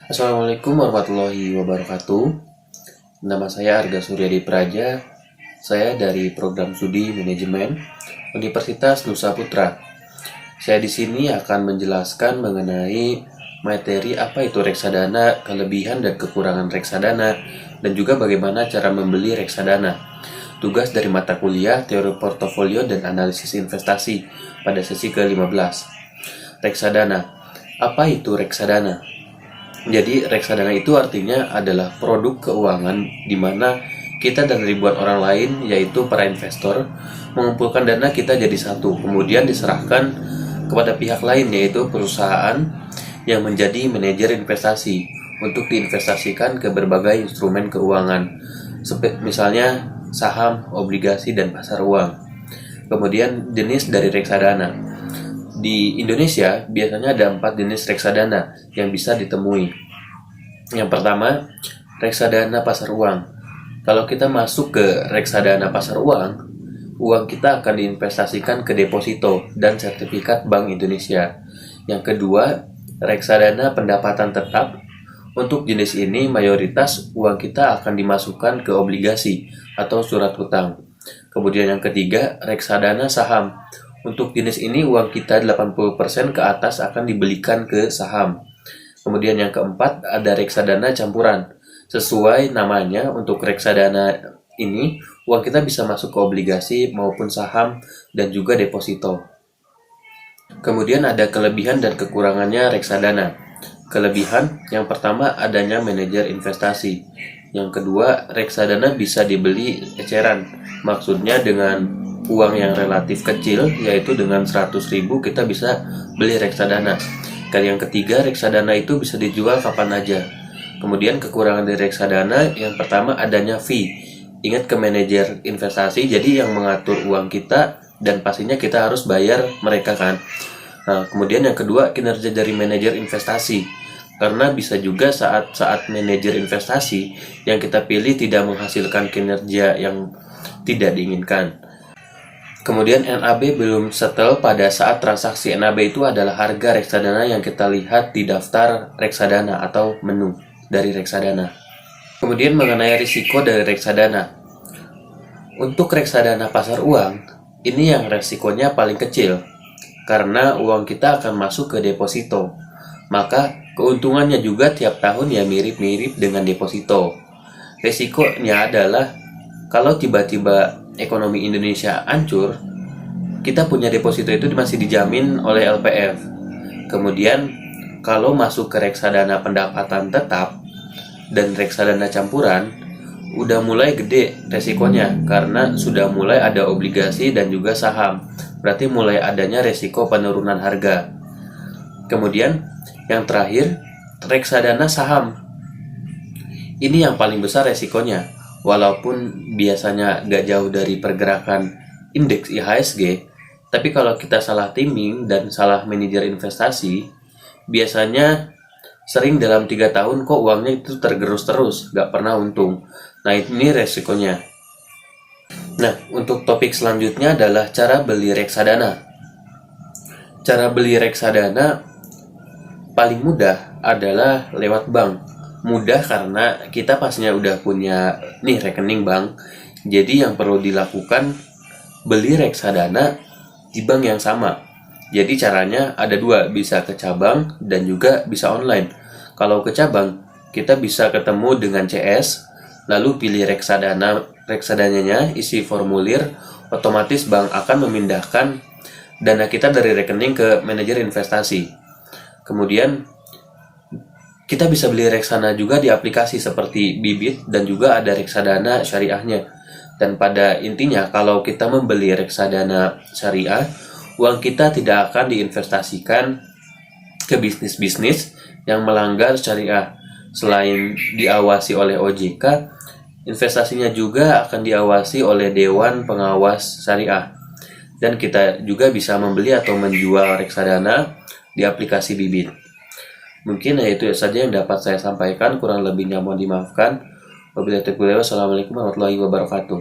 Assalamualaikum warahmatullahi wabarakatuh. Nama saya Arga Suryadi Praja. Saya dari Program Studi Manajemen Universitas Nusa Putra. Saya di sini akan menjelaskan mengenai materi apa itu reksadana, kelebihan dan kekurangan reksadana, dan juga bagaimana cara membeli reksadana. Tugas dari mata kuliah Teori Portofolio dan Analisis Investasi pada sesi ke-15. Reksadana. Apa itu reksadana? Jadi reksadana itu artinya adalah produk keuangan di mana kita dan ribuan orang lain, yaitu para investor, mengumpulkan dana kita jadi satu, kemudian diserahkan kepada pihak lain, yaitu perusahaan yang menjadi manajer investasi untuk diinvestasikan ke berbagai instrumen keuangan, misalnya saham, obligasi, dan pasar uang. Kemudian jenis dari reksadana. Di Indonesia biasanya ada 4 jenis reksadana yang bisa ditemui. Yang pertama, reksadana pasar uang. Kalau kita masuk ke reksadana pasar uang, uang kita akan diinvestasikan ke deposito dan sertifikat Bank Indonesia. Yang kedua, reksadana pendapatan tetap. Untuk jenis ini, mayoritas uang kita akan dimasukkan ke obligasi atau surat hutang. Kemudian yang ketiga, reksadana saham. Untuk jenis ini uang kita 80% ke atas akan dibelikan ke saham. Kemudian yang keempat ada reksadana campuran. Sesuai namanya, untuk reksadana ini uang kita bisa masuk ke obligasi maupun saham dan juga deposito. Kemudian ada kelebihan dan kekurangannya reksadana. Kelebihan yang pertama adanya manajer investasi. Yang kedua, reksadana bisa dibeli eceran. Maksudnya dengan uang yang relatif kecil, yaitu dengan 100.000 kita bisa beli reksadana. Kali yang ketiga, reksadana itu bisa dijual kapan aja. Kemudian kekurangan dari reksadana yang pertama adanya fee. Ingat, ke manajer investasi, jadi yang mengatur uang kita dan pastinya kita harus bayar mereka kan. Nah, kemudian yang kedua, kinerja dari manajer investasi. Karena bisa juga saat manajer investasi yang kita pilih tidak menghasilkan kinerja yang tidak diinginkan. Kemudian NAB belum settle. Pada saat transaksi NAB itu adalah harga reksadana yang kita lihat di daftar reksadana atau menu dari reksadana. Kemudian mengenai risiko dari reksadana. Untuk reksadana pasar uang, ini yang resikonya paling kecil karena uang kita akan masuk ke deposito. Maka keuntungannya juga tiap tahun ya mirip-mirip dengan deposito. Resikonya adalah kalau tiba-tiba ekonomi Indonesia hancur, kita punya deposito itu masih dijamin oleh LPF. Kemudian kalau masuk ke reksadana pendapatan tetap dan reksadana campuran, udah mulai gede resikonya karena sudah mulai ada obligasi dan juga saham. Berarti mulai adanya resiko penurunan harga. Kemudian yang terakhir, reksadana saham. Ini yang paling besar resikonya. Walaupun biasanya gak jauh dari pergerakan indeks IHSG, tapi kalau kita salah timing dan salah manajer investasi, biasanya sering dalam 3 tahun kok uangnya itu tergerus terus, gak pernah untung. Nah, ini resikonya. Nah, untuk topik selanjutnya adalah cara beli reksadana. Cara beli reksadana paling mudah adalah lewat bank. Mudah karena kita pastinya udah punya rekening bank. Jadi yang perlu dilakukan beli reksadana di bank yang sama. Jadi caranya ada dua, bisa ke cabang dan juga bisa online. Kalau ke cabang kita bisa ketemu dengan CS, lalu pilih reksadananya, isi formulir, otomatis bank akan memindahkan dana kita dari rekening ke manajer investasi. Kemudian kita bisa beli reksadana juga di aplikasi seperti Bibit dan juga ada reksadana syariahnya. Dan pada intinya kalau kita membeli reksadana syariah, uang kita tidak akan diinvestasikan ke bisnis-bisnis yang melanggar syariah. Selain diawasi oleh OJK, investasinya juga akan diawasi oleh Dewan Pengawas Syariah. Dan kita juga bisa membeli atau menjual reksadana di aplikasi Bibit. Mungkin itu saja yang dapat saya sampaikan, kurang lebihnya mohon dimaafkan. Wabillahi taufiq. Wassalamualaikum warahmatullahi wabarakatuh.